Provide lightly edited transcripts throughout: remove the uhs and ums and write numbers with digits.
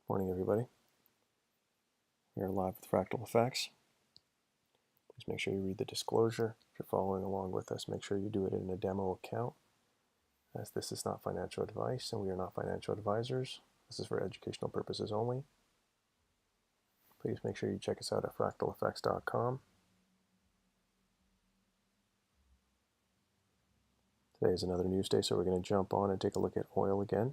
Morning, everybody. We are live with Fractal Effects. Please make sure you read the disclosure. If you're following along with us, make sure you do it in a demo account, as this is not financial advice and we are not financial advisors. This is for educational purposes only. Please make sure you check us out at fractaleffects.com. Today is another news day, so we're going to jump on and take a look at oil again.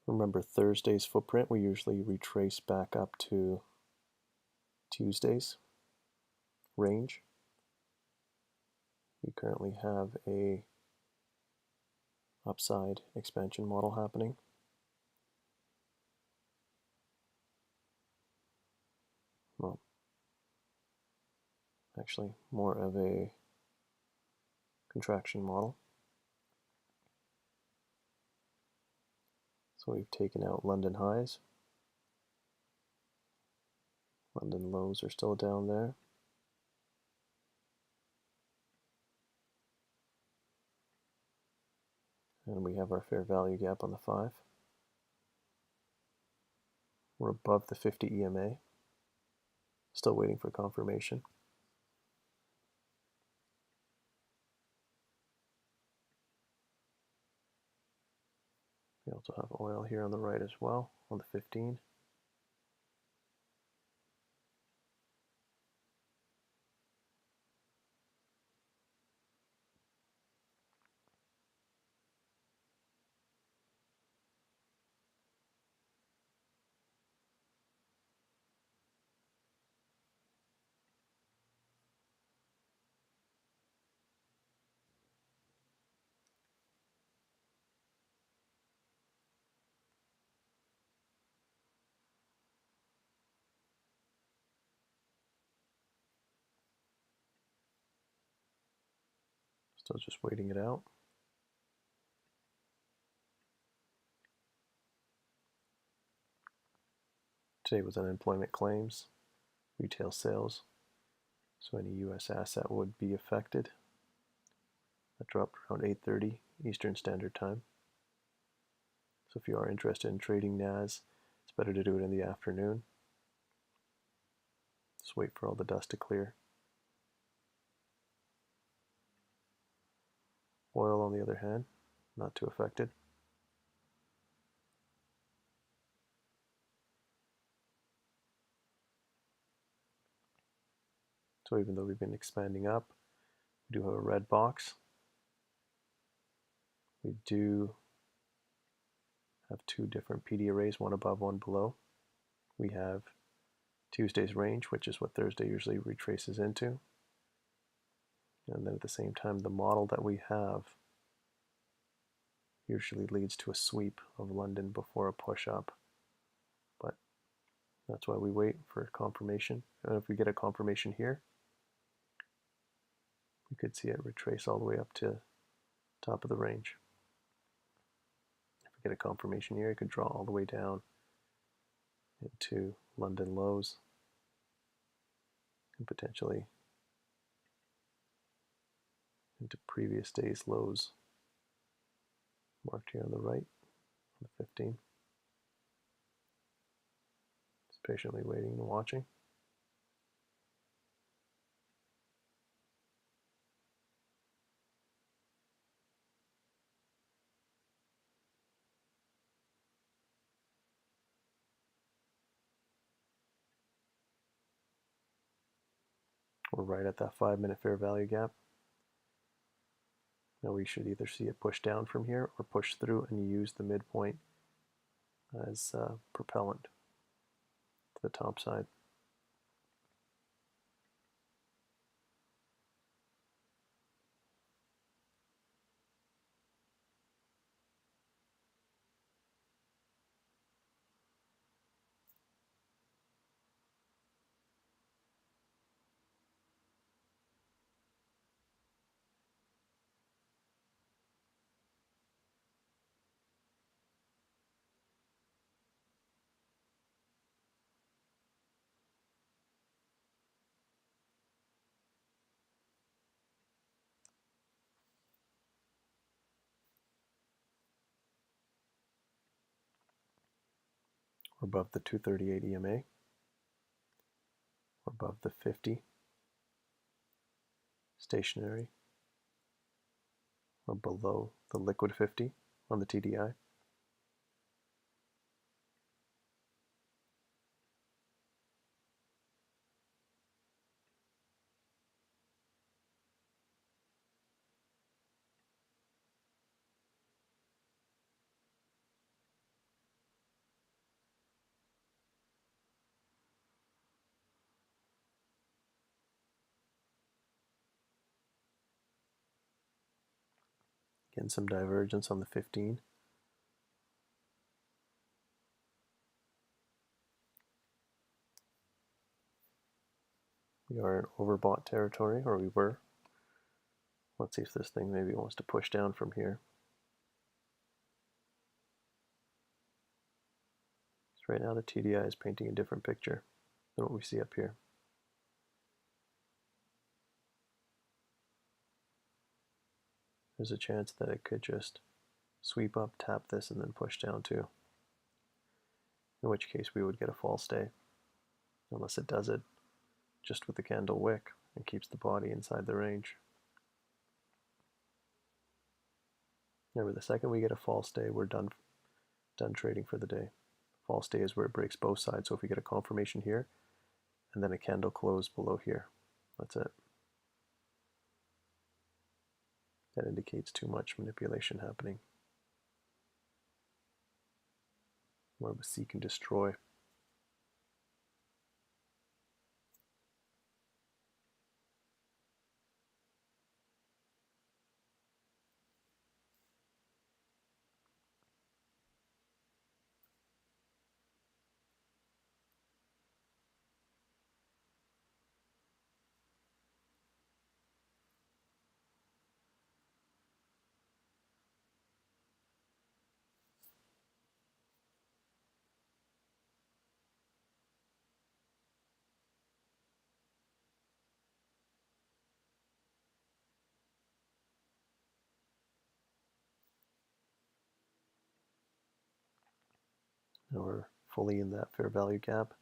Remember Thursday's footprint, we usually retrace back up to Tuesday's range. We currently have a upside expansion model happening. Well, actually more of a contraction model. So we've taken out London highs. London lows are still down there. And we have our fair value gap on the 5. We're above the 50 EMA. Still waiting for confirmation. We also have oil here on the right as well, on the 15. Still just waiting it out. Today was unemployment claims, retail sales, so any US asset would be affected. That dropped around 8:30 Eastern Standard Time. So if you are interested in trading NAS, it's better to do it in the afternoon. Just wait for all the dust to clear. Oil, on the other hand, not too affected. So even though we've been expanding up, we do have a red box. We do have two different PD arrays, one above, one below. We have Tuesday's range, which is what Thursday usually retraces into. And then at the same time, the model that we have usually leads to a sweep of London before a push up. But that's why we wait for confirmation. And if we get a confirmation here, we could see it retrace all the way up to top of the range. If we get a confirmation here, it could draw all the way down into London lows and potentially into previous day's lows marked here on the right, on the 15. Just patiently waiting and watching. We're right at that 5-minute fair value gap. Now we should either see it push down from here or push through and use the midpoint as propellant to the top side. above the 238 EMA, or above the 50 stationary, or below the liquid 50 on the TDI. Again, some divergence on the 15. We are in overbought territory, or we were. Let's see if this thing maybe wants to push down from here. So right now the TDI is painting a different picture than what we see up here. There's a chance that it could just sweep up, tap this, and then push down too. In which case we would get a false day, unless it does it just with the candle wick and keeps the body inside the range. Remember, the second we get a false day, we're done trading for the day. False day is where it breaks both sides. So if we get a confirmation here, and then a candle close below here, that's it. That indicates too much manipulation happening. More of a seek and destroy. Now we're fully in that fair value gap.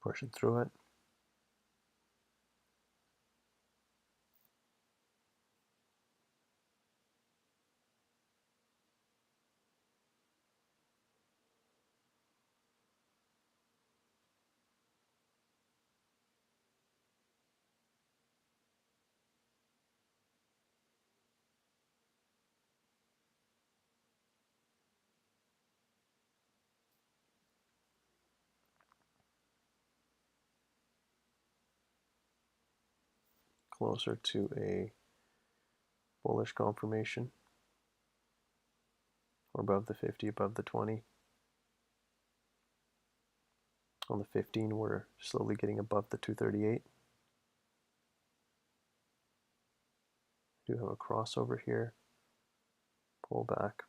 Pushing through it. Closer to a bullish confirmation, or above the 50, above the 20. On the 15, we're slowly getting above the 238. We do have a crossover here. Pull back.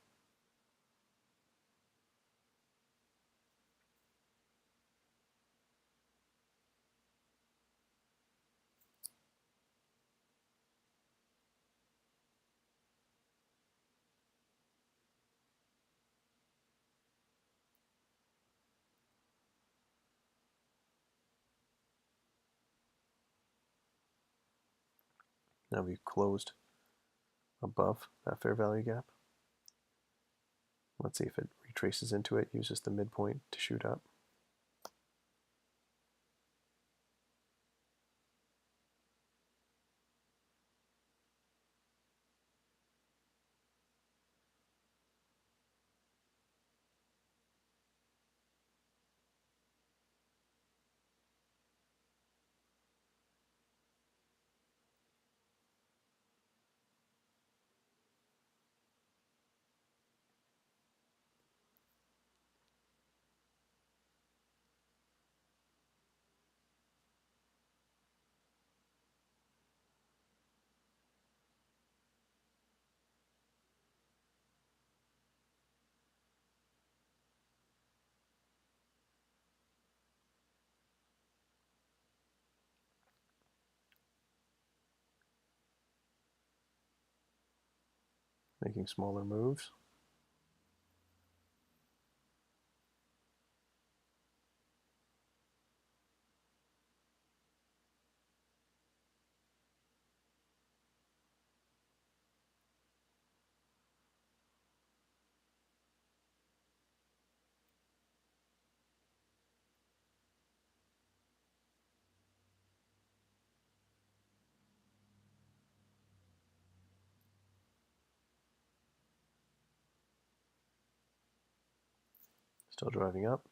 Now we've closed above that fair value gap. Let's see if it retraces into it, uses the midpoint to shoot up. making smaller moves. Still driving up.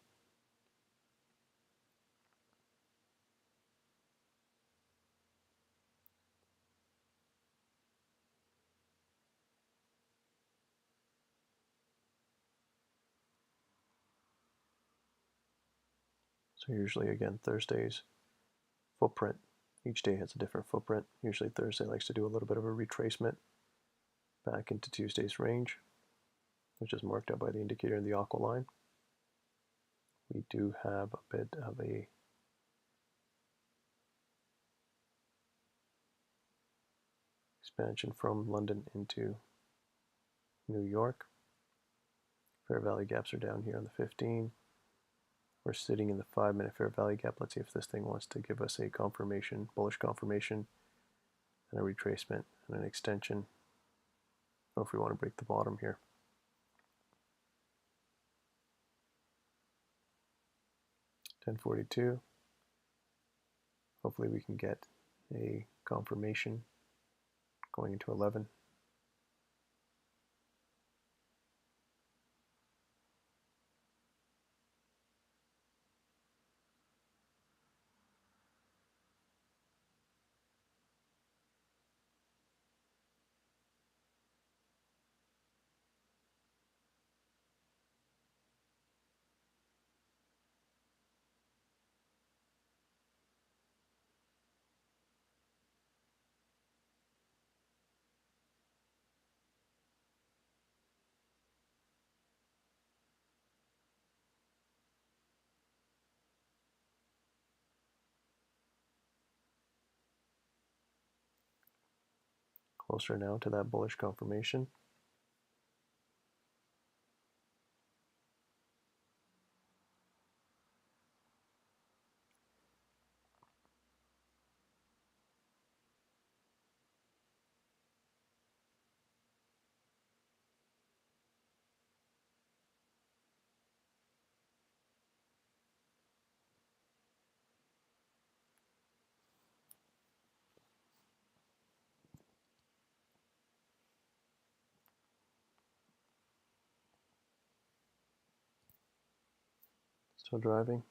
So usually, again, Thursday's footprint. Each day has a different footprint. Usually Thursday likes to do a little bit of a retracement back into Tuesday's range, which is marked out by the indicator in the aqua line. We do have a bit of a expansion from London into New York. Fair value gaps are down here on the 15. We're sitting in the 5-minute fair value gap. Let's see if this thing wants to give us a confirmation, bullish confirmation, and a retracement and an extension, or if we want to break the bottom here. $10.42. Hopefully we can get a confirmation going into 11. Closer now to that bullish confirmation. Still driving.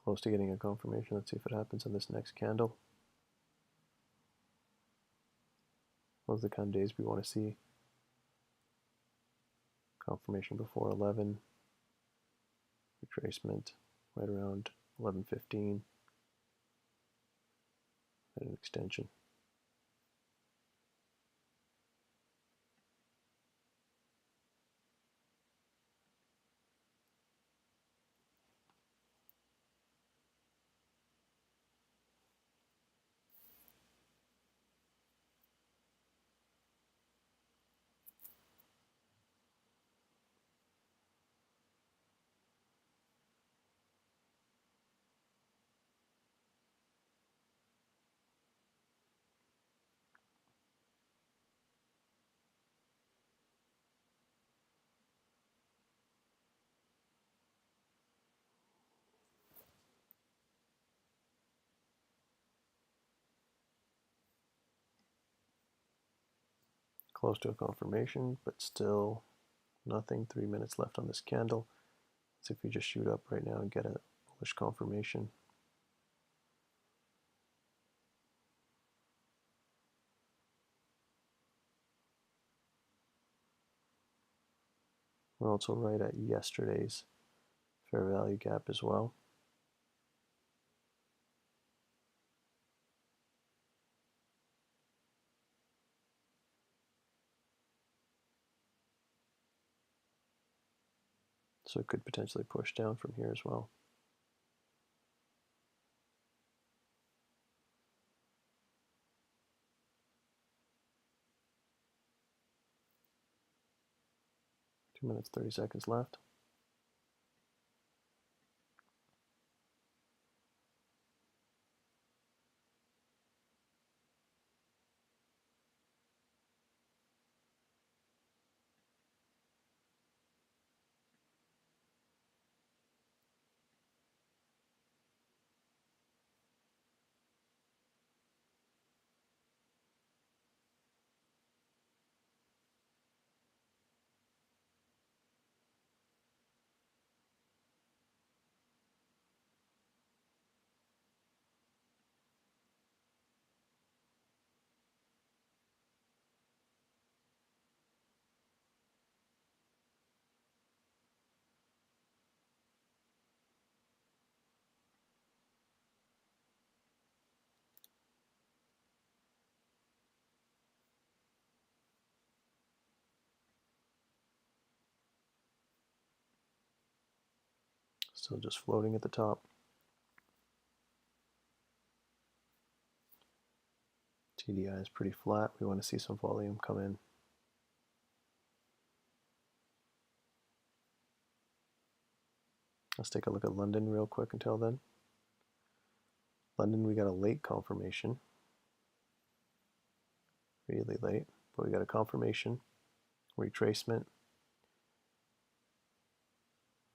Close to getting a confirmation. Let's see if it happens in this next candle. Those are the kind of days we want to see. Confirmation before 11. Retracement right around 11:15. And an extension. Close to a confirmation, but still nothing. 3 minutes left on this candle. So if you just shoot up right now and get a bullish confirmation. We're also right at yesterday's fair value gap as well. So it could potentially push down from here as well. Two minutes, 30 seconds left. Still just floating at the top. TDI is pretty flat. We want to see some volume come in. Let's take a look at London real quick until then. London, we got a late confirmation. Really late, but we got a confirmation. Retracement.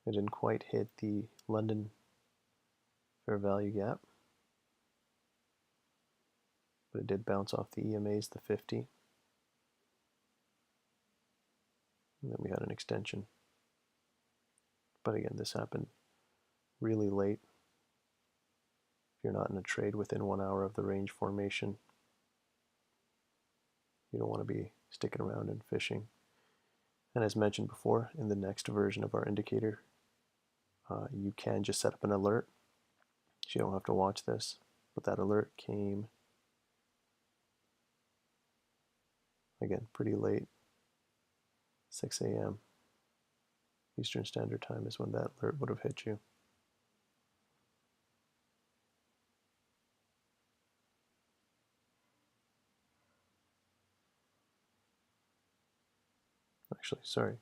It didn't quite hit the London fair value gap, but it did bounce off the EMAs, the 50. And then we had an extension. But again, this happened really late. If you're not in a trade within 1 hour of the range formation, you don't want to be sticking around and fishing. And as mentioned before, in the next version of our indicator, you can just set up an alert. So you don't have to watch this, but that alert came, again, pretty late, 6 a.m. Eastern Standard Time is when that alert would have hit you. Actually, sorry.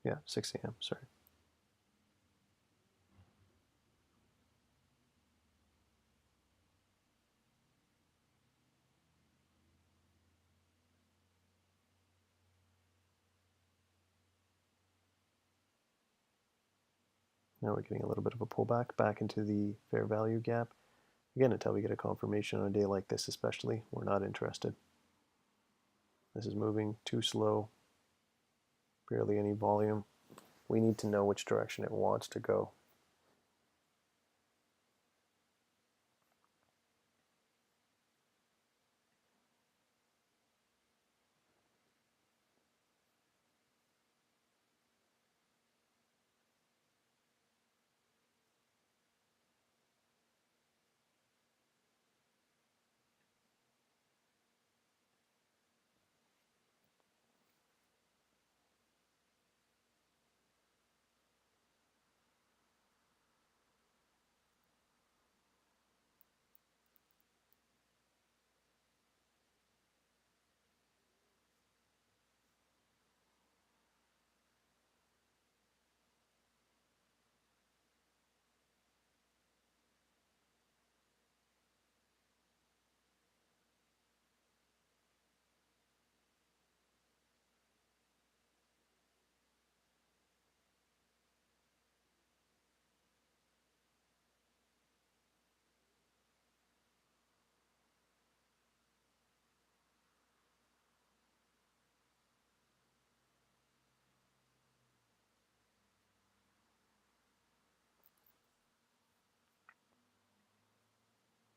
Yeah, 6 a.m., sorry. Now we're getting a little bit of a pullback back into the fair value gap. Again, until we get a confirmation on a day like this especially, we're not interested. This is moving too slow, barely any volume. We need to know which direction it wants to go.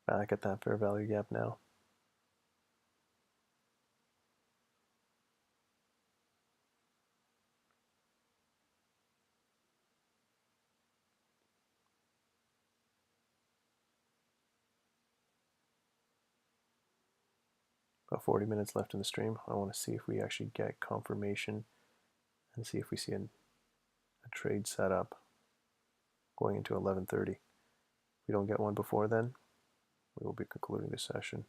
Back at that fair value gap now. About 40 minutes left in the stream. I want to see if we actually get confirmation and see if we see a trade setup going into 11:30. If we don't get one before then, we will be concluding the session.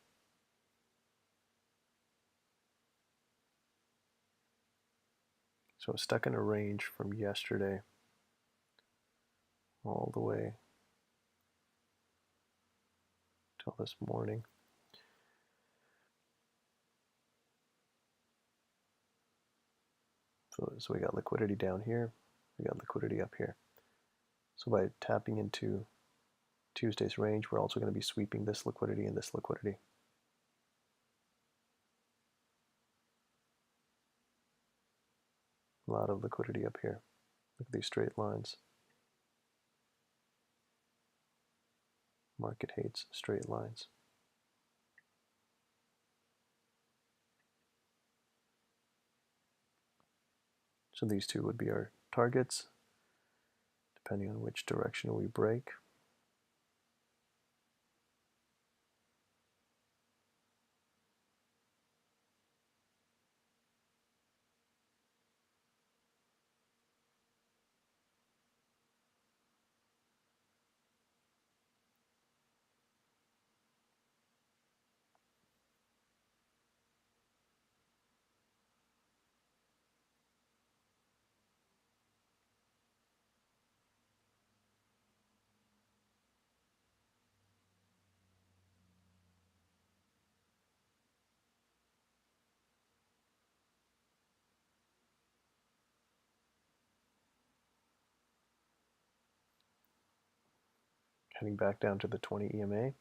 So it's stuck in a range from yesterday all the way till this morning. So we got liquidity down here, we got liquidity up here. So by tapping into Tuesday's range, we're also going to be sweeping this liquidity and this liquidity. A lot of liquidity up here. Look at these straight lines. Market hates straight lines. So these two would be our targets, depending on which direction we break. Heading back down to the 20 EMA.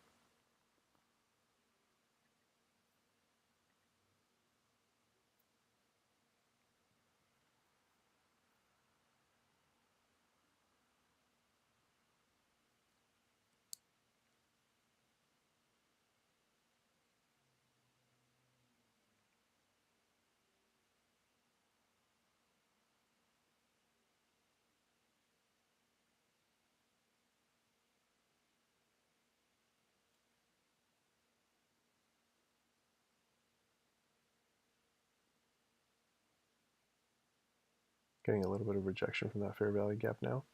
Getting a little bit of rejection from that fair value gap now.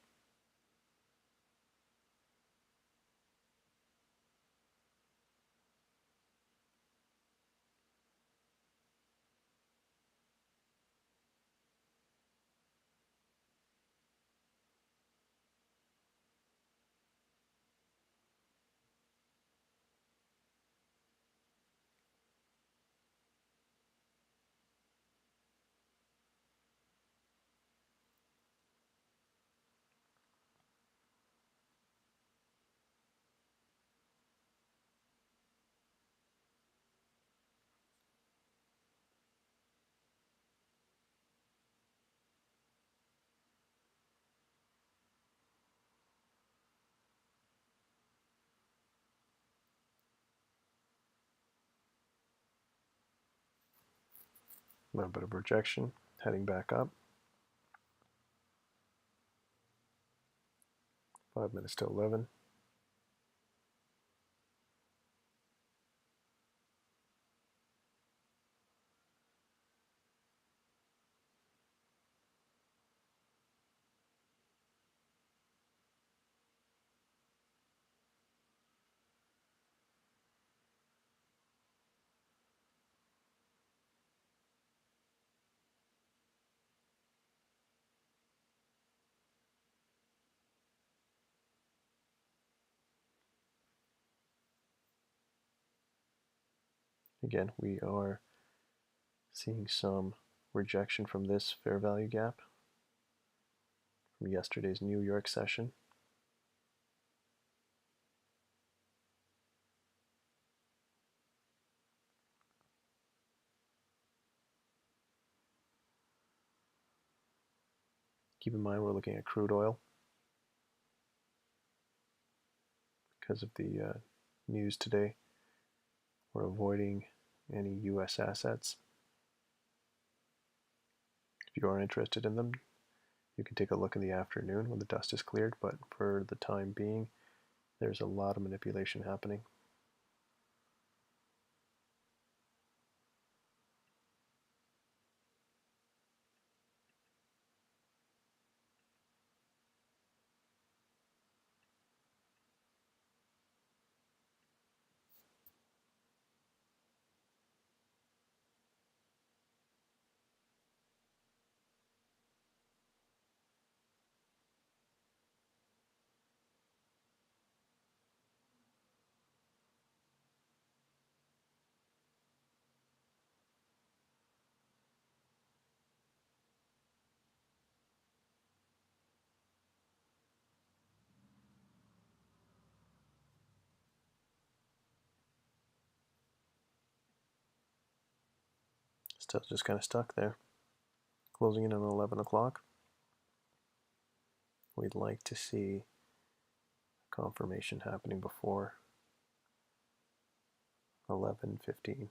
A little bit of rejection, heading back up. 5 minutes to 11. Again, we are seeing some rejection from this fair value gap from yesterday's New York session. Keep in mind we're looking at crude oil because of the news today. We're avoiding any U.S. assets. If you are interested in them, you can take a look in the afternoon when the dust is cleared, but for the time being, there's a lot of manipulation happening. Still just kind of stuck there. Closing in on 11 o'clock. We'd like to see confirmation happening before 11:15.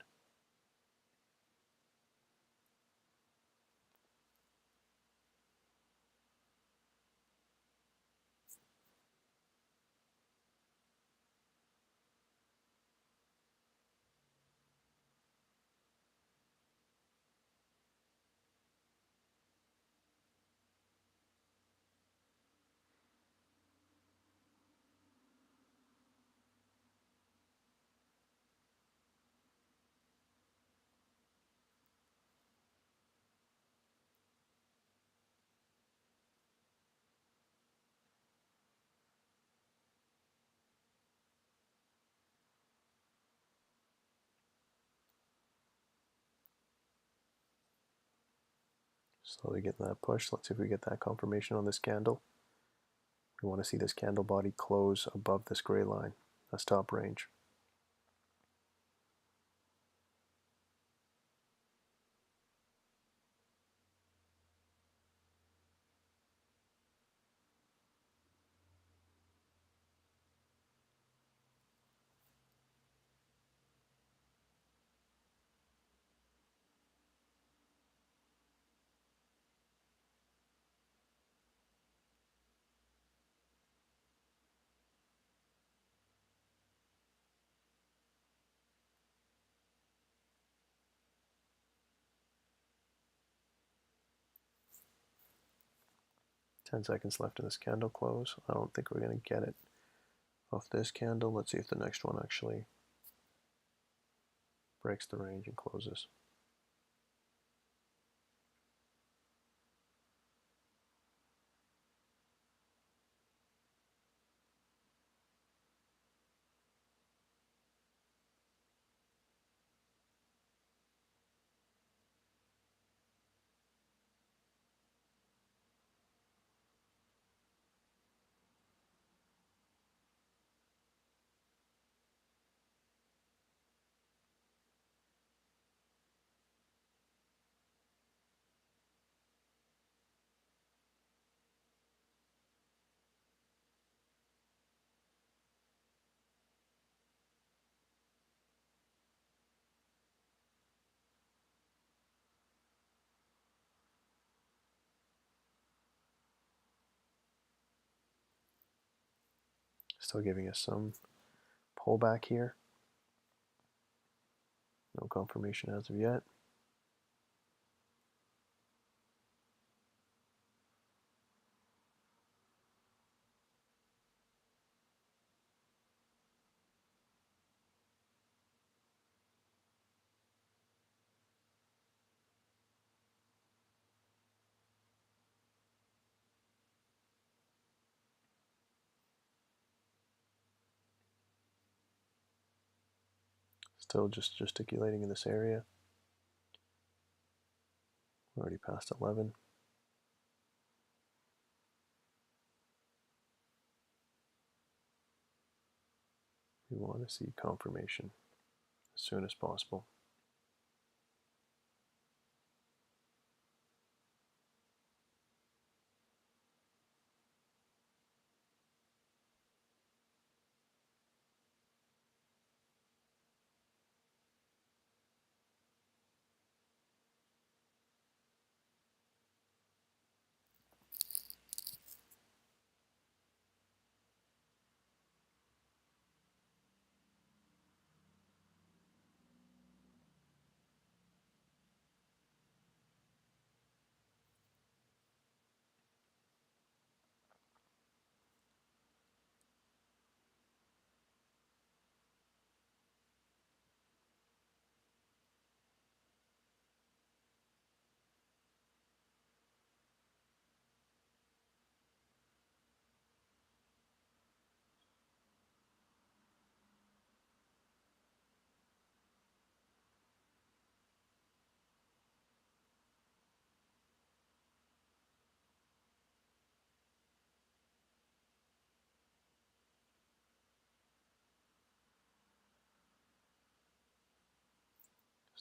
Slowly getting that push. Let's see if we get that confirmation on this candle. We want to see this candle body close above this gray line. That's top range. Ten seconds left in this candle close. I don't think we're going to get it off this candle. Let's see if the next one actually breaks the range and closes. Still giving us some pullback here. No confirmation as of yet. Still just gesticulating in this area. We're already past 11. We want to see confirmation as soon as possible.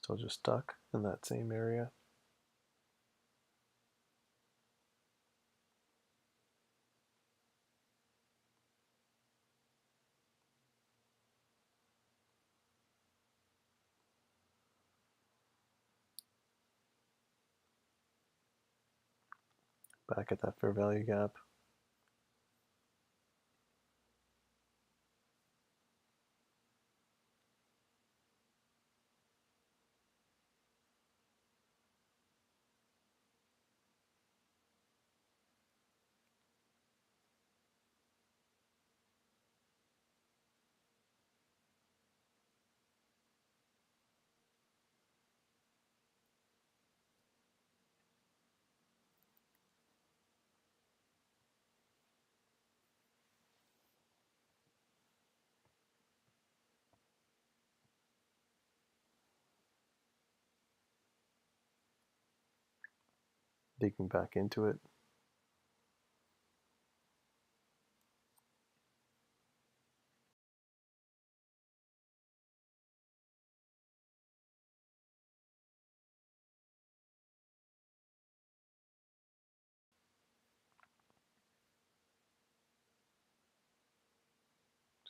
Still just stuck in that same area. Back at that fair value gap. Digging back into it.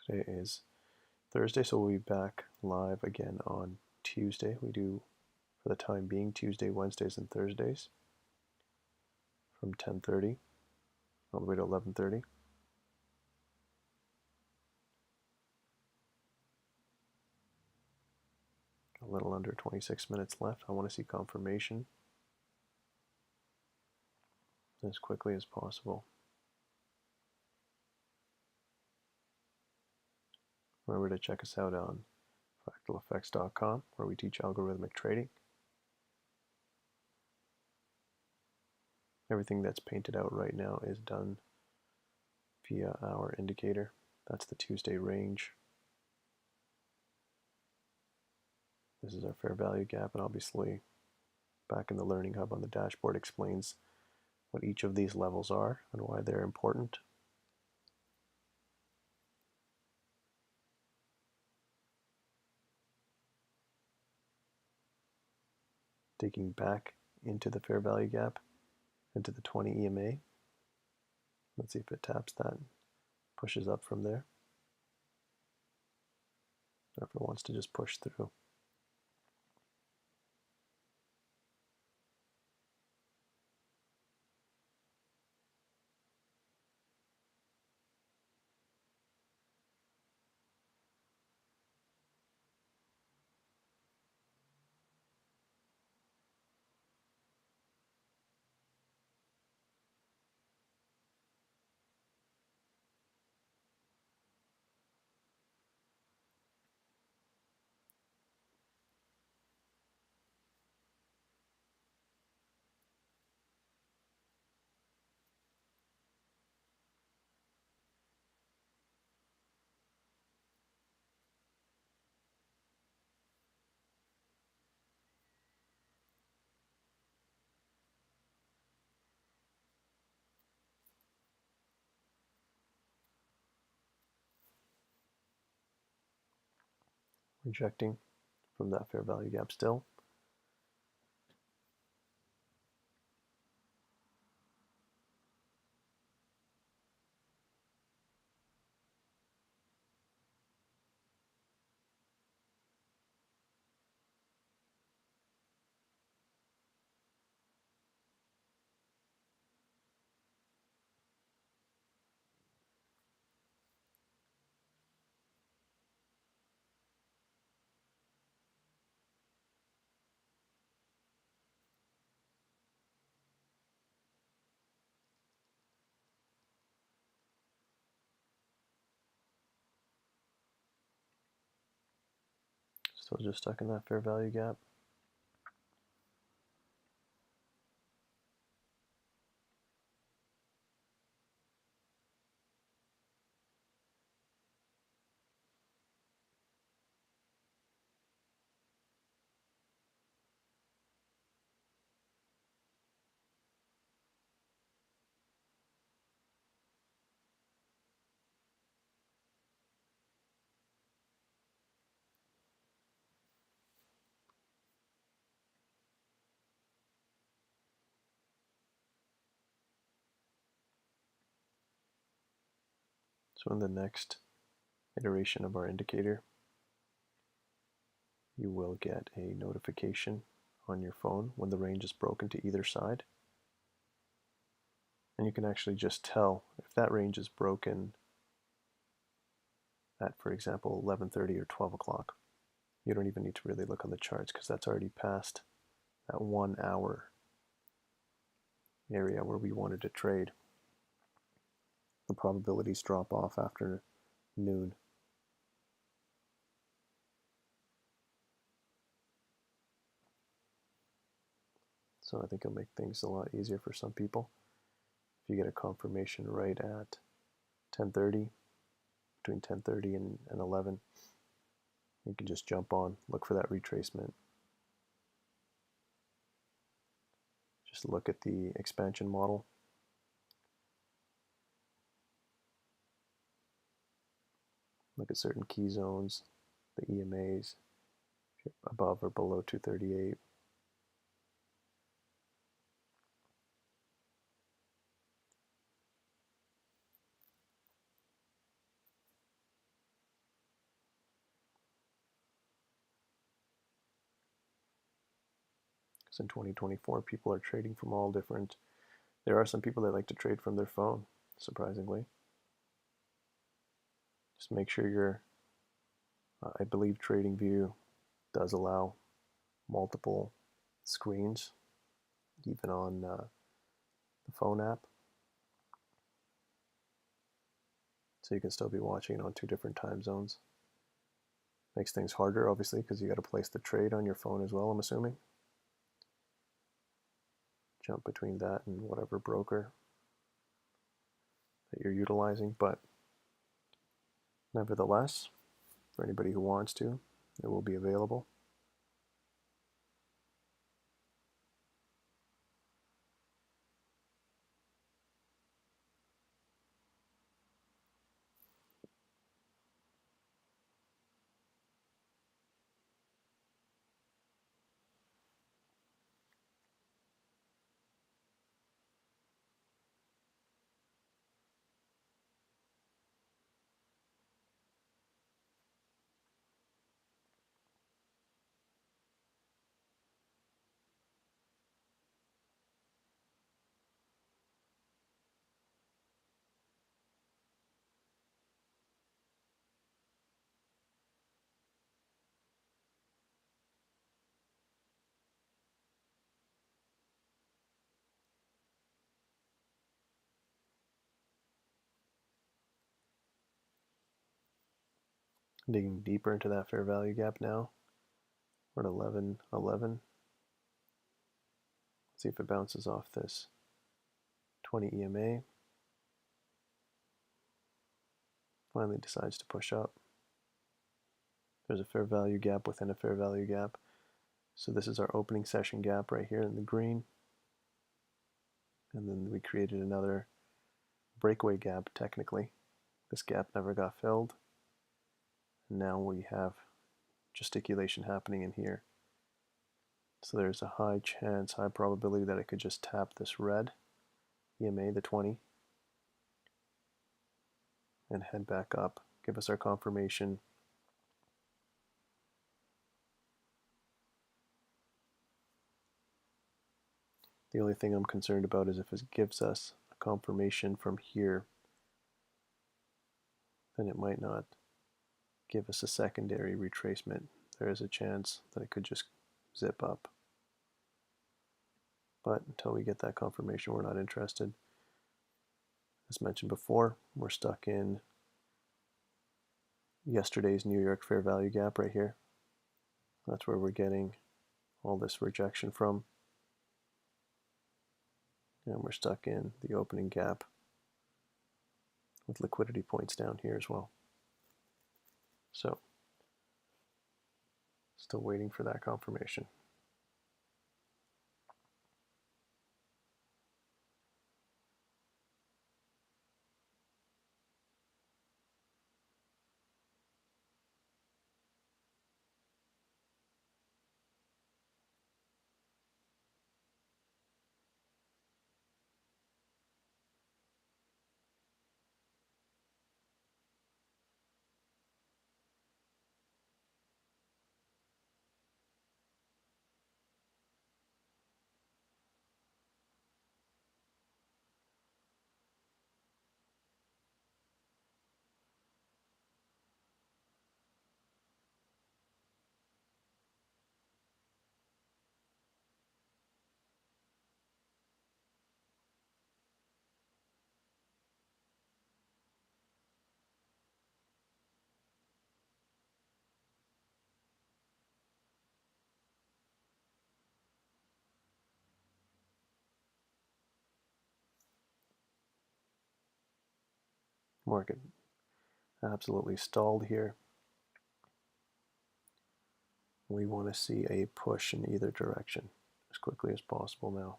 Today is Thursday, so we'll be back live again on Tuesday. We do, for the time being, Tuesday, Wednesdays, and Thursdays from 10:30 all the way to 11:30. A little under 26 minutes left. I want to see confirmation as quickly as possible. Remember to check us out on fractaleffects.com, where we teach algorithmic trading. Everything that's painted out right now is done via our indicator. That's the Tuesday range. This is our fair value gap, and obviously back in the Learning Hub on the dashboard explains what each of these levels are and why they're important. Digging back into the fair value gap, into the 20 EMA. Let's see if it taps that, pushes up from there, or if it wants to just push through. Rejecting from that fair value gap still. Still just stuck in that fair value gap. So in the next iteration of our indicator, you will get a notification on your phone when the range is broken to either side. And you can actually just tell if that range is broken at, for example, 11:30 or 12 o'clock. You don't even need to really look on the charts because that's already past that 1 hour area where we wanted to trade. The probabilities drop off after noon. So I think it'll make things a lot easier for some people. If you get a confirmation right at 10:30, between 10:30 and 11, you can just jump on, look for that retracement. Just look at the expansion model. Look at certain key zones, the EMAs, above or below 238. Because in 2024, people are trading from all different. There are some people that like to trade from their phone, surprisingly. Just make sure you're, I believe TradingView does allow multiple screens, even on the phone app. So you can still be watching it on 2 different time zones. Makes things harder, obviously, because you got to place the trade on your phone as well, I'm assuming. Jump between that and whatever broker that you're utilizing, but nevertheless, for anybody who wants to, it will be available. Digging deeper into that fair value gap now. We're at 11.11. See if it bounces off this 20 EMA. Finally decides to push up. There's a fair value gap within a fair value gap. So this is our opening session gap right here in the green. And then we created another breakaway gap technically. This gap never got filled. And now we have gesticulation happening in here. So there's a high chance, high probability that I could just tap this red EMA, the 20, and head back up, give us our confirmation. The only thing I'm concerned about is if it gives us a confirmation from here, then it might not give us a secondary retracement. There is a chance that it could just zip up. But until we get that confirmation, we're not interested. As mentioned before, we're stuck in yesterday's New York fair value gap right here. That's where we're getting all this rejection from. And we're stuck in the opening gap with liquidity points down here as well. So, still waiting for that confirmation. Market absolutely stalled here. We want to see a push in either direction as quickly as possible now.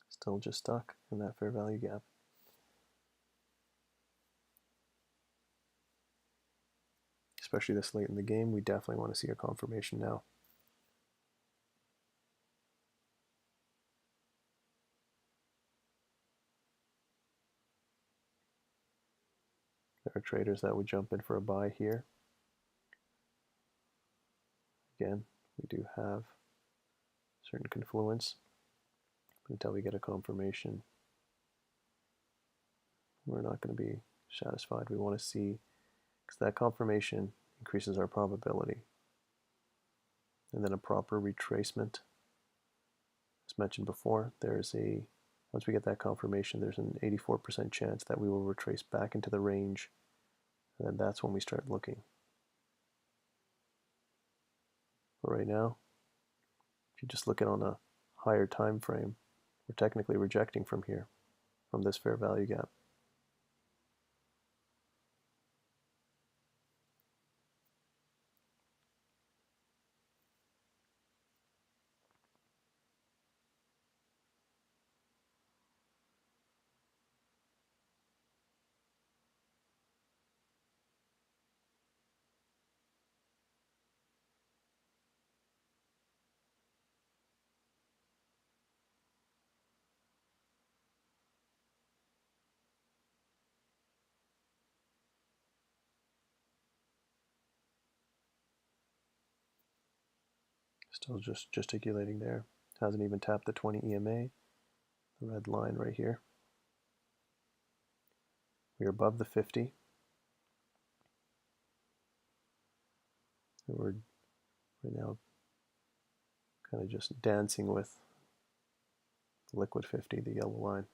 Still just stuck in that fair value gap. Especially this late in the game, we definitely want to see a confirmation now. There are traders that would jump in for a buy here. Again, we do have certain confluence, but until we get a confirmation, we're not going to be satisfied. We want to see, because that confirmation increases our probability. And then a proper retracement. As mentioned before, once we get that confirmation, there's an 84% chance that we will retrace back into the range, and then that's when we start looking. But right now, if you just look at on a higher time frame, we're technically rejecting from here, from this fair value gap. Still just gesticulating there. Hasn't even tapped the 20 EMA, the red line right here. We're above the 50. And we're right now kind of just dancing with liquid 50, the yellow line.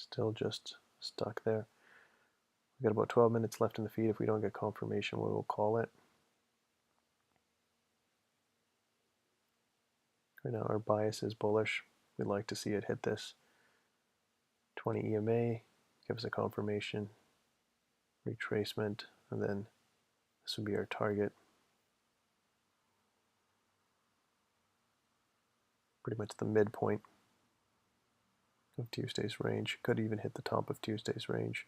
Still just stuck there. We've got about 12 minutes left in the feed. If we don't get confirmation, we will call it. Right now our bias is bullish. We'd like to see it hit this 20 EMA, give us a confirmation, retracement, and then this would be our target. Pretty much the midpoint of Tuesday's range. Could even hit the top of Tuesday's range.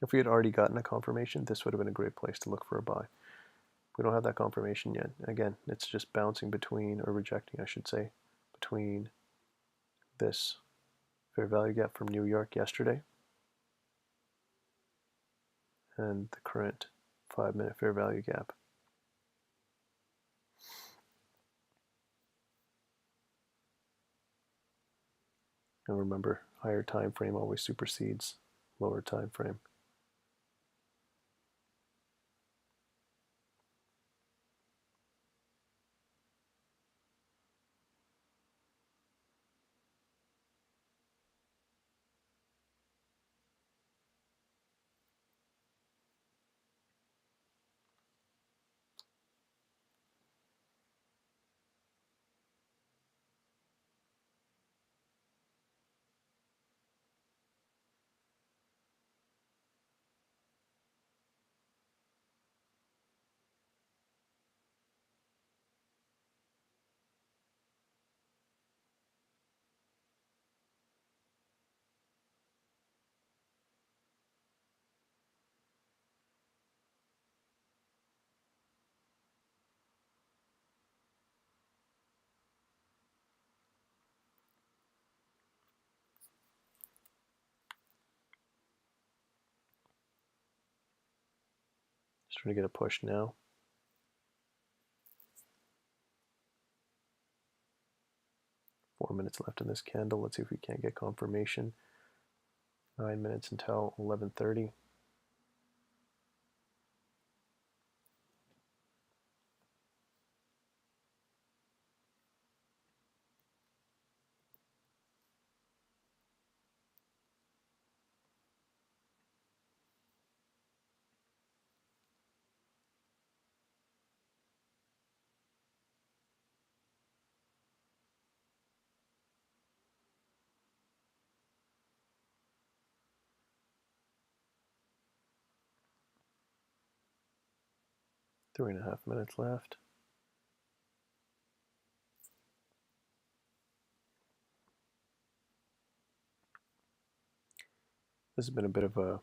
If we had already gotten a confirmation, this would have been a great place to look for a buy. We don't have that confirmation yet. Again, it's just bouncing between, or rejecting, I should say, between this fair value gap from New York yesterday and the current 5-minute fair value gap. And remember, higher time frame always supersedes lower time frame. Just trying to get a push now. Four minutes left in this candle. Let's see if we can't get confirmation. 9 minutes until 11:30. Three and a half minutes left. This has been a bit of a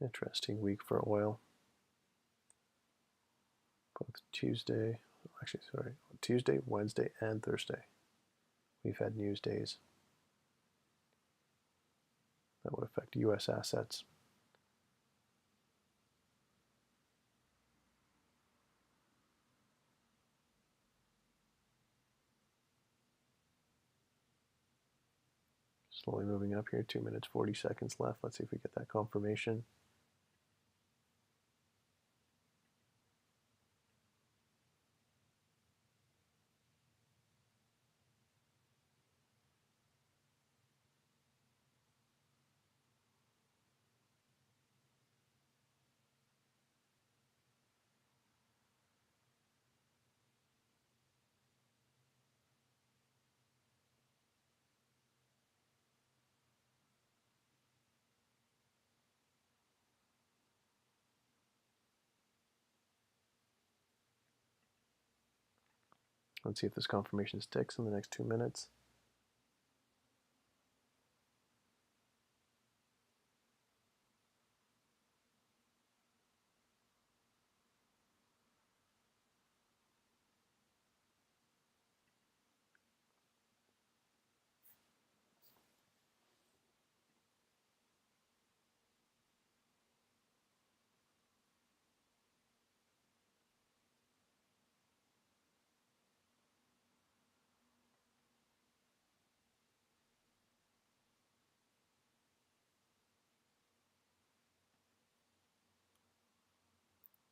interesting week for oil. Both Tuesday, Wednesday, and Thursday. We've had news days that would affect U.S. assets. Slowly moving up here, 2 minutes, 40 seconds left. Let's see if we get that confirmation. Let's see if this confirmation sticks in the next 2 minutes.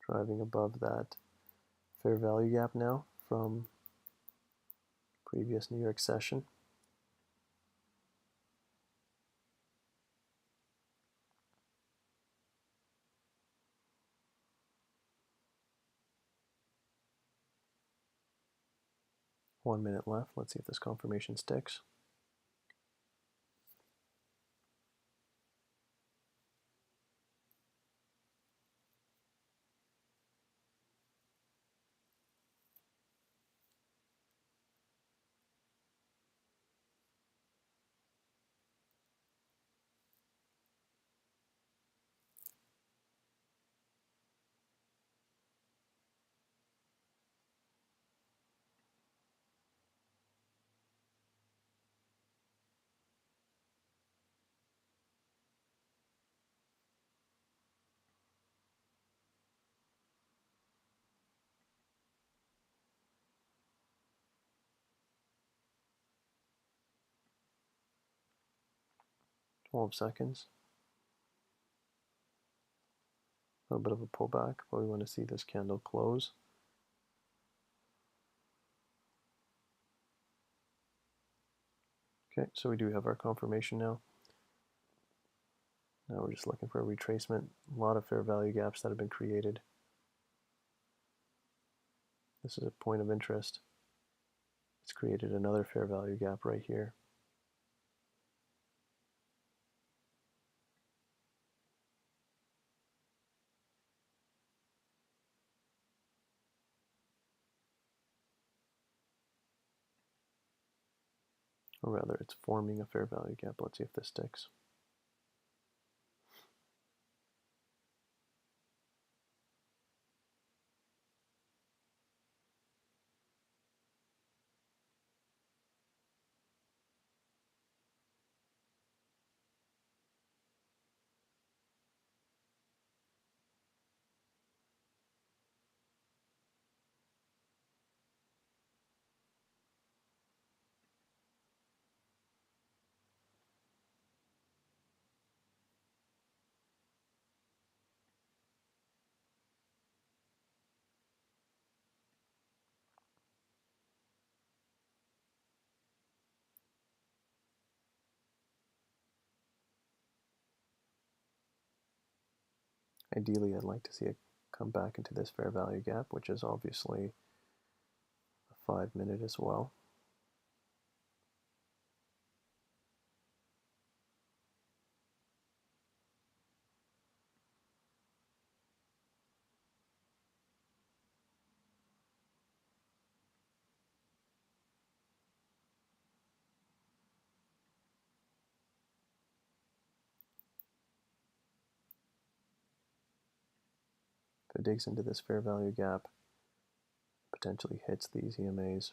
Driving above that fair value gap now from previous New York session. 1 minute left. Let's see if this confirmation sticks. "12 seconds. A little bit of a pullback, but we want to see this candle close. Okay, so we do have our confirmation now. Now we're just looking for a retracement. A lot of fair value gaps that have been created. This is a point of interest. It's created another fair value gap right here. Or rather, it's forming a fair value gap. Let's see if this sticks. Ideally, I'd like to see it come back into this fair value gap, which is obviously a 5 minute as well. If it digs into this fair value gap, potentially hits these EMAs,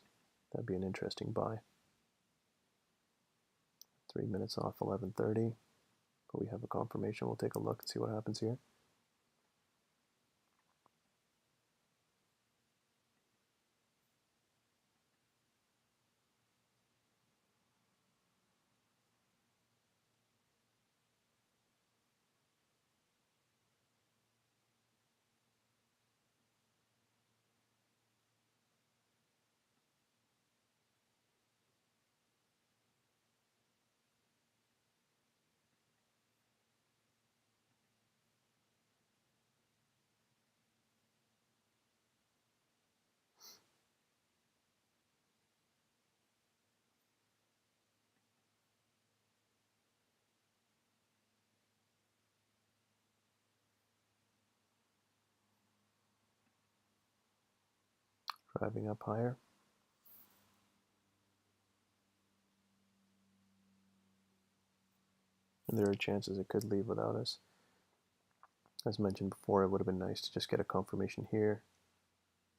that'd be an interesting buy. 3 minutes off 11:30, but we have a confirmation. We'll take a look and see what happens here. Driving up higher. And there are chances it could leave without us. As mentioned before, it would have been nice to just get a confirmation here,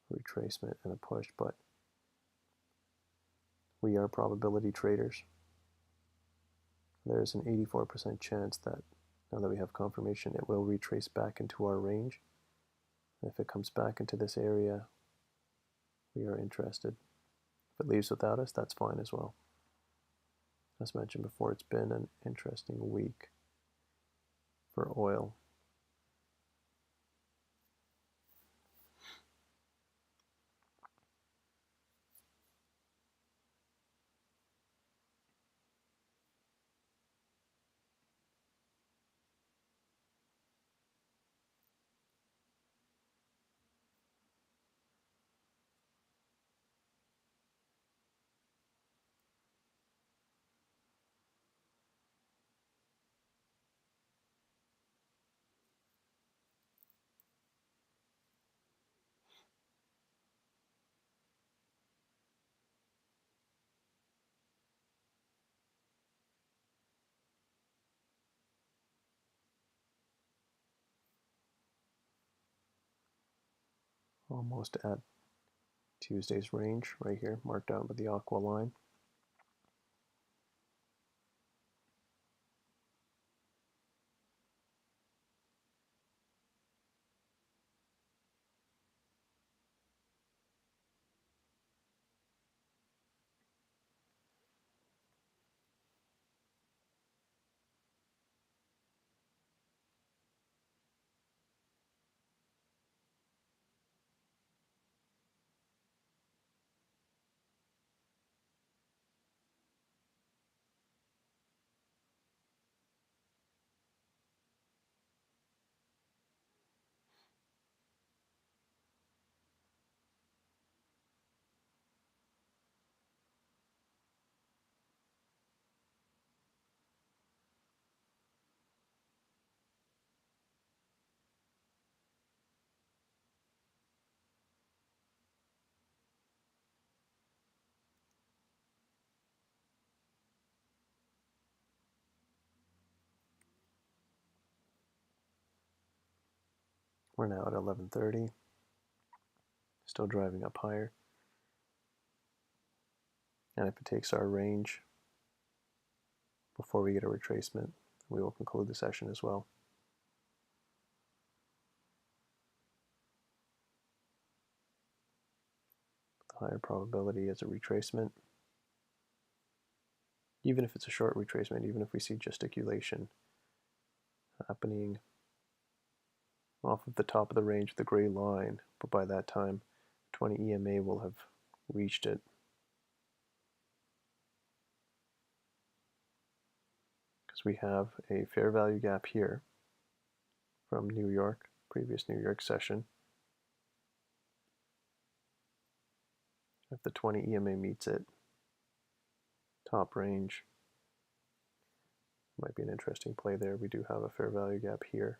retracement, and a push, but we are probability traders. There's an 84% chance that now that we have confirmation, it will retrace back into our range. And if it comes back into this area, we are interested. If it leaves without us, that's fine as well. As mentioned before, it's been an interesting week for oil. almost at Tuesday's range right here, marked out with the aqua line. We're now at 11:30, still driving up higher. And if it takes our range before we get a retracement, we will conclude the session as well. The higher probability is a retracement. Even if it's a short retracement, even if we see gesticulation happening off of the top of the range, the gray line, but by that time 20 EMA will have reached it. Because we have a fair value gap here from New York, previous New York session. If the 20 EMA meets it, top range might be an interesting play there. We do have a fair value gap here.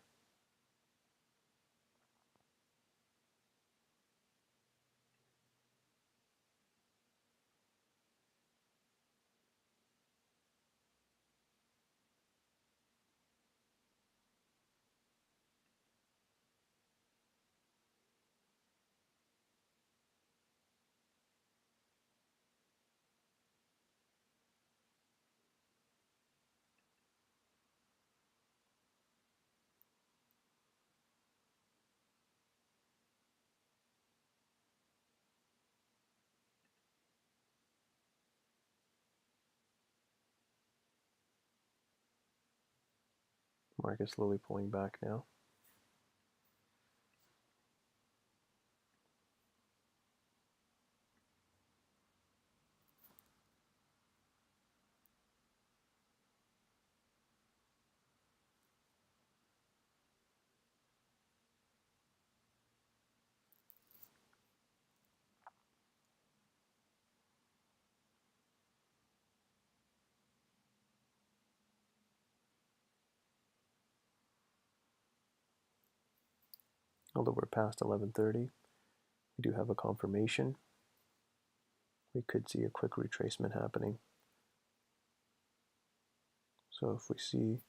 Market slowly pulling back now. Although we're past 11:30, we do have a confirmation. We could see a quick retracement happening. So if we see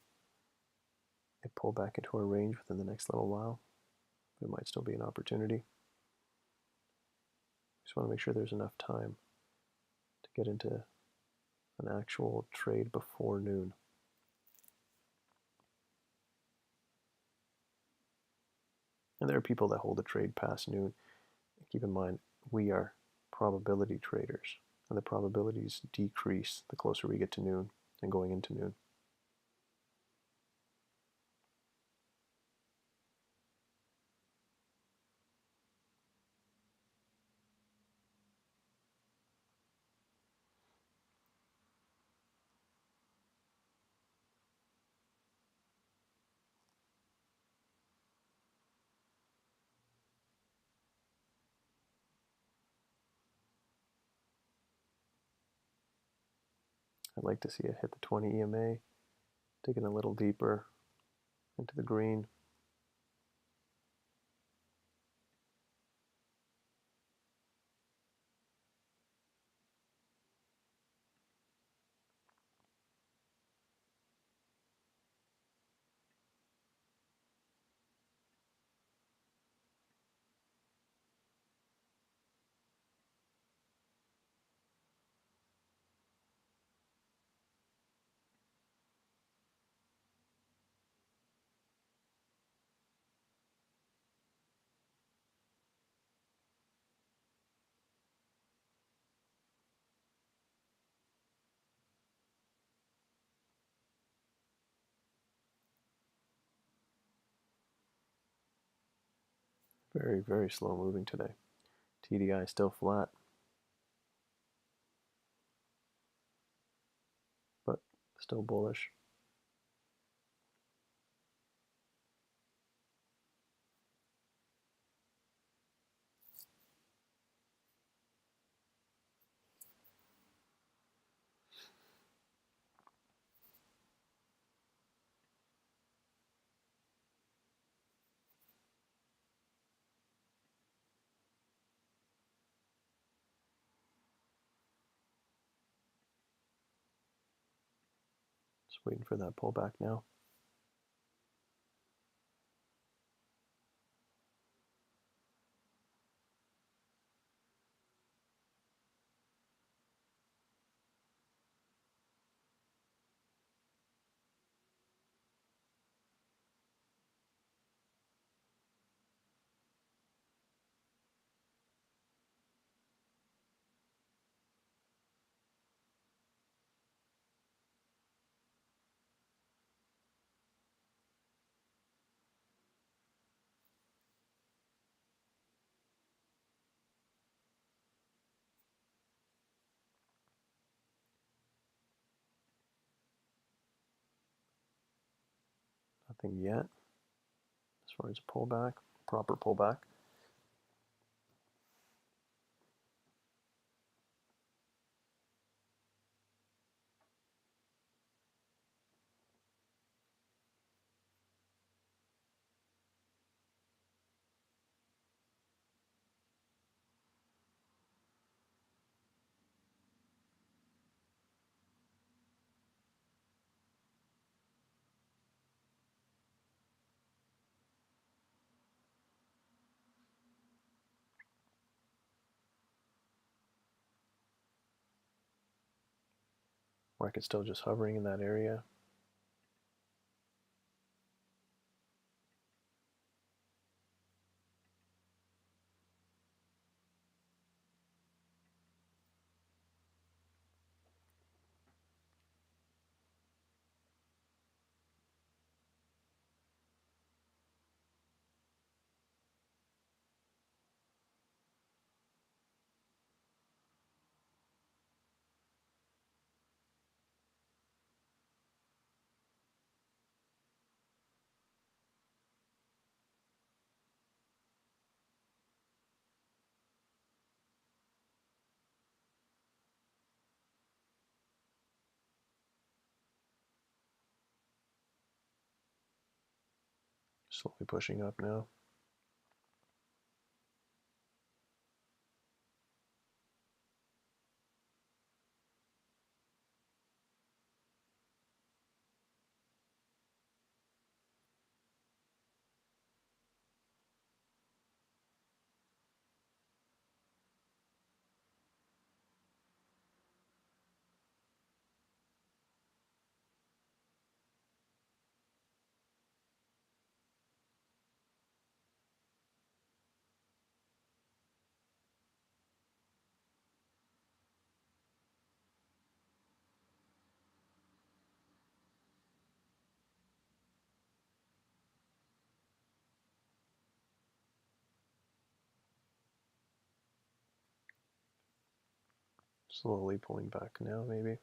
it pull back into our range within the next little while, there might still be an opportunity. Just want to make sure there's enough time to get into an actual trade before noon. And there are people that hold a trade past noon. Keep in mind, we are probability traders, and the probabilities decrease the closer we get to noon and going into noon. I'd like to see it hit the 20 EMA, digging a little deeper into the green. Very, very slow moving today. TDI still flat, but still bullish. Just waiting for that pullback now. Nothing yet as far as a pullback, proper pullback. Market still just hovering in that area. Slowly pushing up now. Slowly pulling back now, maybe.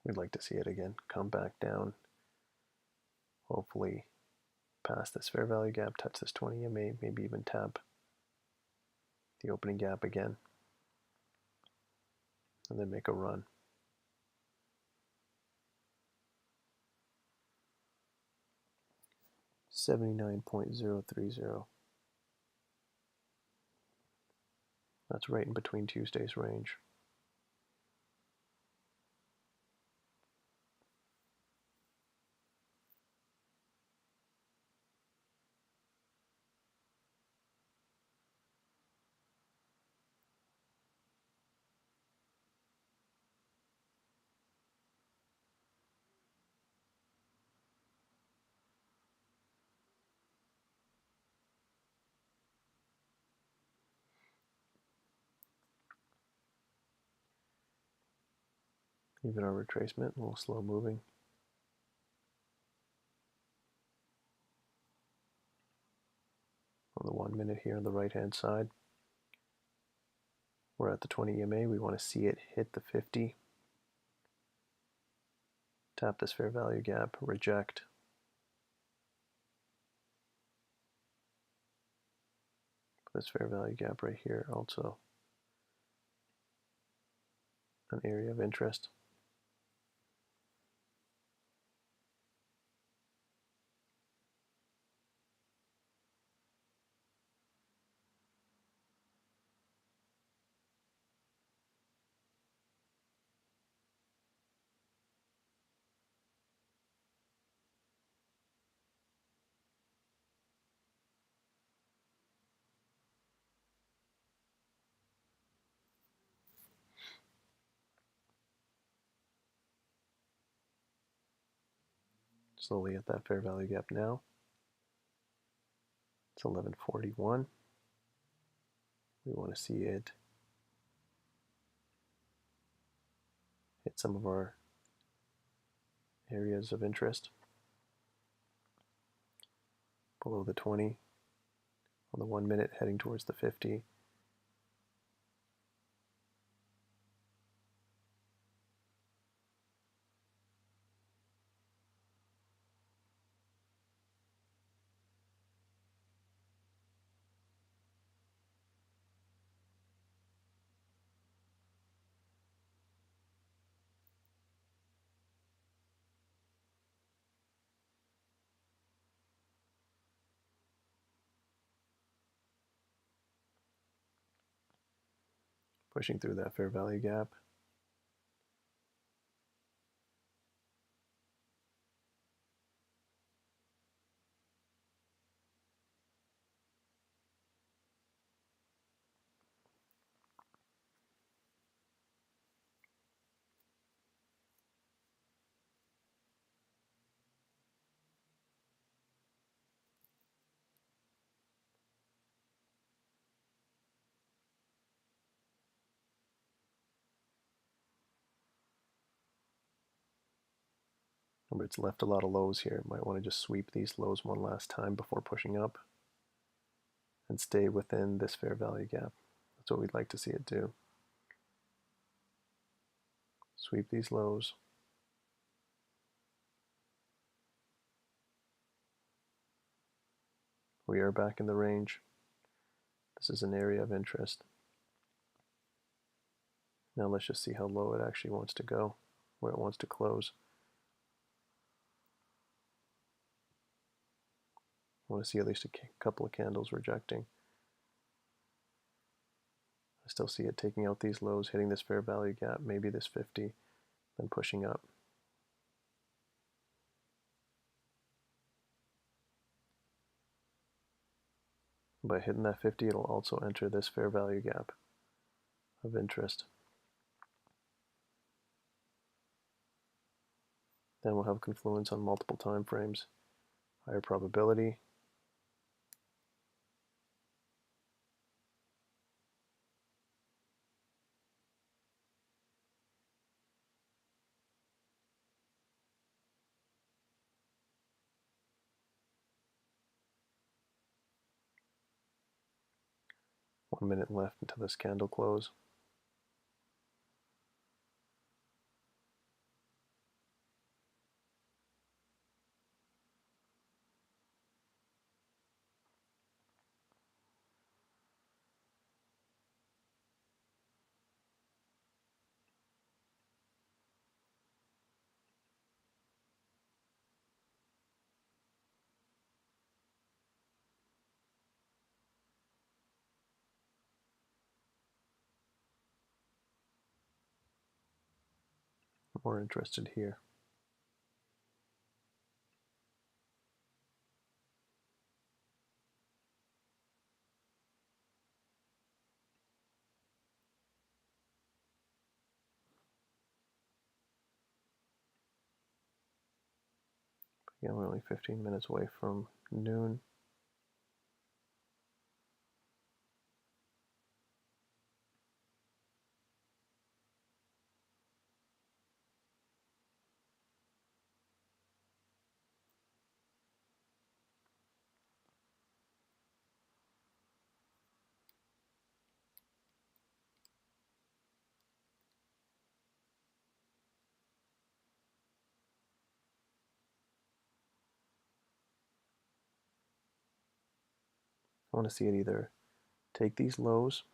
We'd like to see it again come back down. Hopefully past this fair value gap, touch this 20 EMA, maybe even tap the opening gap again, and then make a run. $79.030. That's right in between Tuesday's range. Even our retracement, a little slow moving. On the 1 minute here on the right hand side, we're at the 20 EMA. We want to see it hit the 50. Tap this fair value gap, reject. This fair value gap right here, also an area of interest. Slowly at that fair value gap now. It's 1141. We want to see it hit some of our areas of interest. Below the 20 on the 1 minute, heading towards the 50. Pushing through that fair value gap. Remember, it's left a lot of lows here. Might want to just sweep these lows one last time before pushing up and stay within this fair value gap. That's what we'd like to see it do. Sweep these lows. We are back in the range. This is an area of interest. Now let's just see how low it actually wants to go, where it wants to close. I want to see at least a couple of candles rejecting. I still see it taking out these lows, hitting this fair value gap, maybe this 50, then pushing up. By hitting that 50, it'll also enter this fair value gap of interest. Then we'll have confluence on multiple time frames. Higher probability. One minute left until this candle close. More interested here. Again, we're only 15 minutes away from noon. I want to see it either take these lows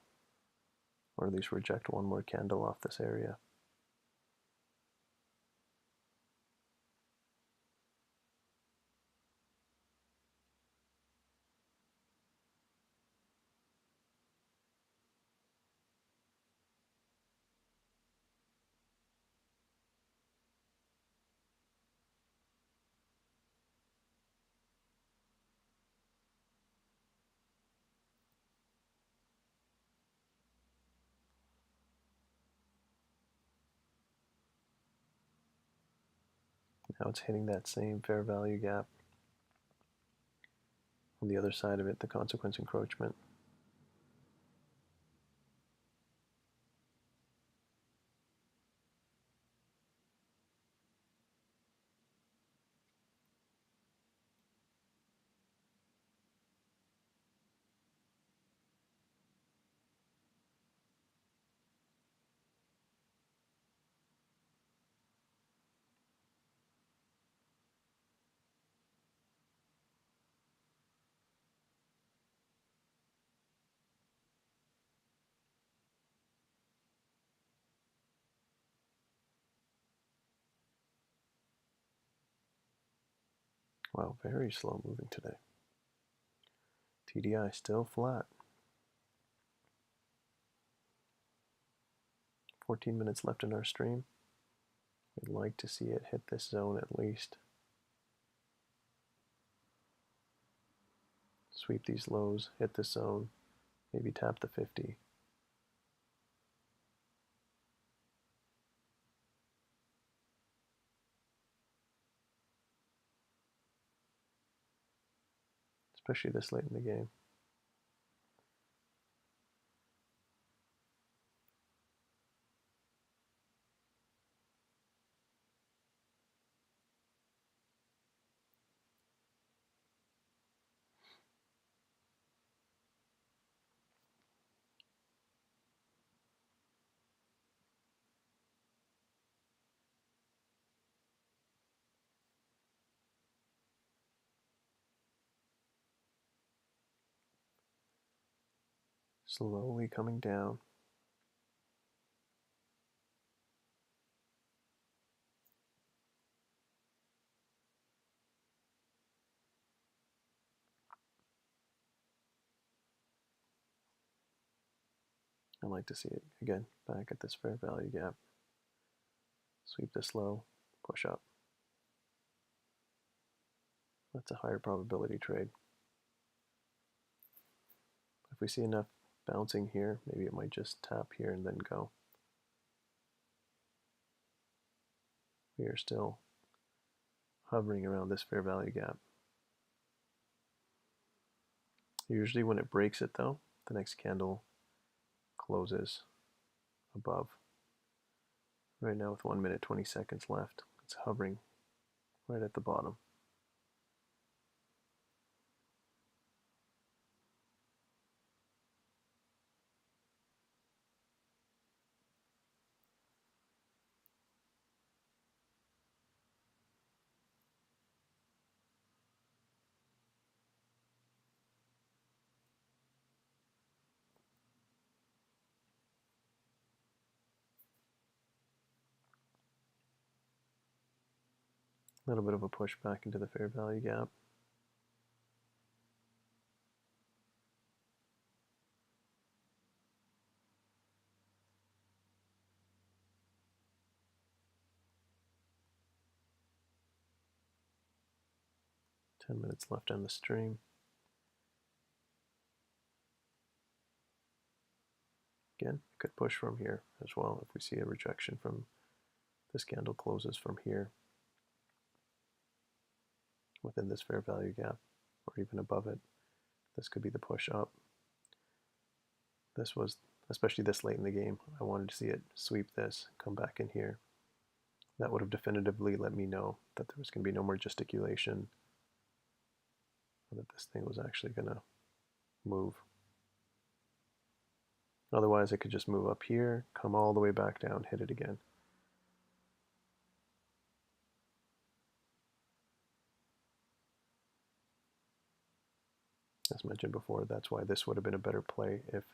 or at least reject one more candle off this area. Now it's hitting that same fair value gap. On the other side of it, the consequence encroachment. Wow, very slow moving today. TDI still flat. 14 minutes left in our stream. We'd like to see it hit this zone at least. Sweep these lows, hit this zone, maybe tap the 50. Especially this late in the game. Slowly coming down. I like to see it again back at this fair value gap. Sweep this low, push up. That's a higher probability trade. If we see enough bouncing here, maybe it might just tap here and then go. We are still hovering around this fair value gap. Usually when it breaks it though, the next candle closes above. Right now with 1 minute 20 seconds left, it's hovering right at the bottom. A little bit of a push back into the fair value gap. Ten minutes left on the stream. Again, could push from here as well if we see a rejection from this candle closes from here within this fair value gap or even above it. This could be the push up. This was, especially this late in the game, I wanted to see it sweep this, come back in here. That would have definitively let me know that there was going to be no more gesticulation, that this thing was actually going to move. Otherwise, it could just move up here, come all the way back down, hit it again. As mentioned before, that's why this would have been a better play if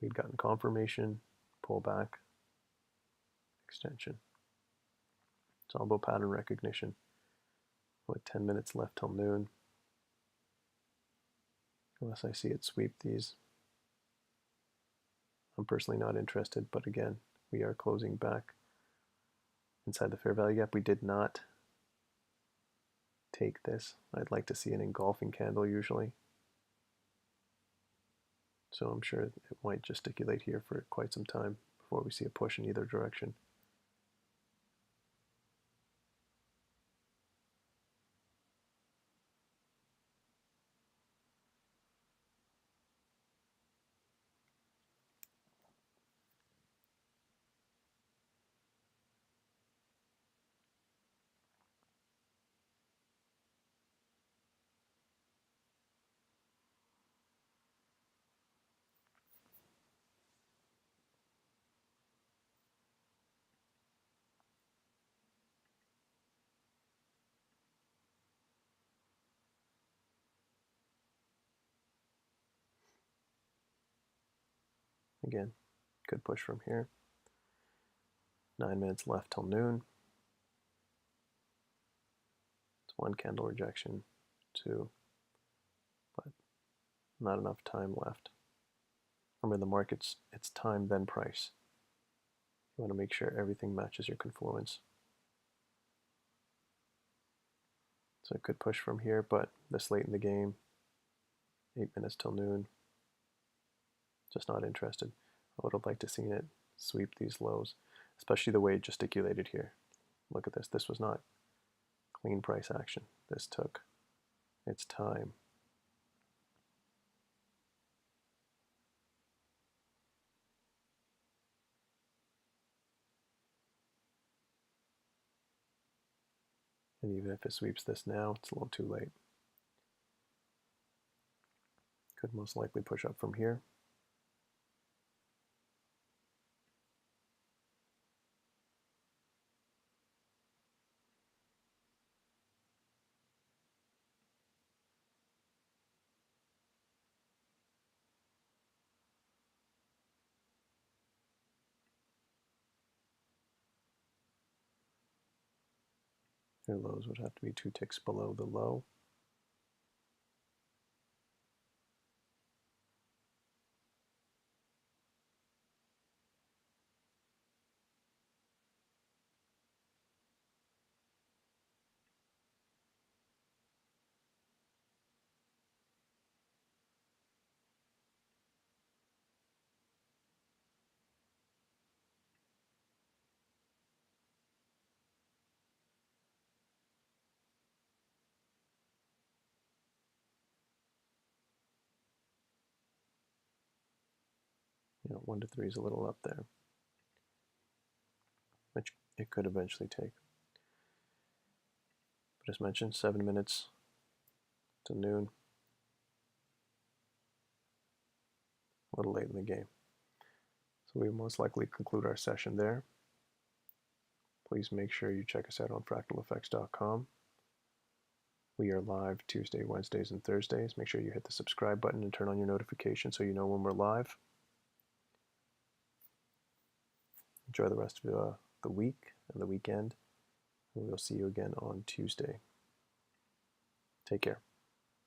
we'd gotten confirmation, pull back, extension. It's all about pattern recognition. With 10 minutes left till noon. Unless I see it sweep these, I'm personally not interested, but again, we are closing back inside the fair value gap. We did not take this. I'd like to see an engulfing candle usually. So I'm sure it might gesticulate here for quite some time before we see a push in either direction. Again, good push from here. 9 minutes left till noon. It's one candle rejection, two, but not enough time left. Remember, the market's it's time then price. You want to make sure everything matches your confluence. So it could push from here, but this late in the game, 8 minutes till noon, just not interested. I would have liked to see it sweep these lows, especially the way it gesticulated here. Look at this. This was not clean price action. This took its time. And even if it sweeps this now, it's a little too late. Could most likely push up from here. Your lows would have to be 2 ticks below the low. You know, 1 to 3 is a little up there, which it could eventually take. But as mentioned, 7 minutes to noon. A little late in the game. So we most likely conclude our session there. Please make sure you check us out on fractaleffects.com. We are live Tuesday, Wednesdays, and Thursdays. Make sure you hit the subscribe button and turn on your notifications so you know when we're live. Enjoy the rest of the week and the weekend. And we'll see you again on Tuesday. Take care.